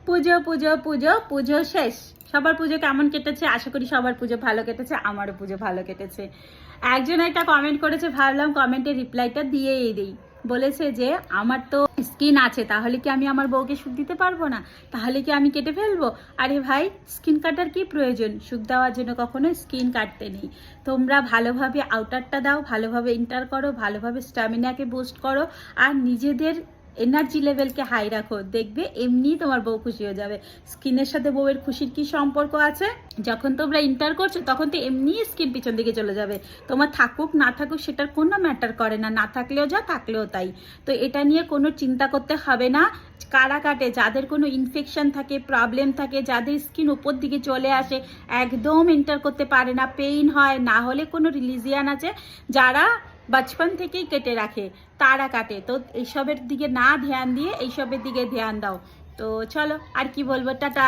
পুজো পুজো পুজো পুজো শেষ। সবার পুজো কেমন কেটেছে? আশা করি সবার পুজো ভালো কেটেছে, আমারও পুজো ভালো কেটেছে। একজন একটা কমেন্ট করেছে, ভাবলাম কমেন্টের রিপ্লাইটা দিয়েই দিই। বলেছে যে আমার তো স্কিন আছে, তাহলে কি আমি আমার বউকে সুখ দিতে পারবো না? তাহলে কি আমি কেটে ফেলবো? আরে ভাই, স্কিন কাটার কি প্রয়োজন? সুখ দেওয়ার জন্য কখনো স্কিন কাটতে নেই। তোমরা ভালোভাবে আউটারটা দাও, ভালোভাবে ইন্টার করো, ভালোভাবে স্ট্যামিনাকে বুস্ট করো, আর নিজেদের এনার্জি লেভেলকে হাই রাখো, দেখবে এমনি তোমার বউ খুশি হয়ে যাবে। স্কিনের সাথে বউয়ের খুশির কি সম্পর্ক আছে? যখন তোমরা ইন্টার করছো তখন তো এমনি স্কিন পিছন দিকে চলে যাবে। তোমার থাকুক না থাকুক সেটার কোনো ম্যাটার করে না, না থাকলেও যা, থাকলেও তাই। তো এটা নিয়ে কোনো চিন্তা করতে হবে না। কারা কাটে, যাদের কোনো ইনফেকশন থাকে, প্রবলেম থাকে, যাদের স্কিন উপর দিকে চলে আসে, একদম ইন্টার করতে পারে না, পেইন হয়, না হলে কোনো রিলিজিয়ান আছে যারা বচপন থেকেই কেটে রাখে, তারা কাটে। তো এইসবের দিকে না ধ্যান দিয়ে এইসবের দিকে ধ্যান দাও। তো চলো, আর কি বলবো, টাটা।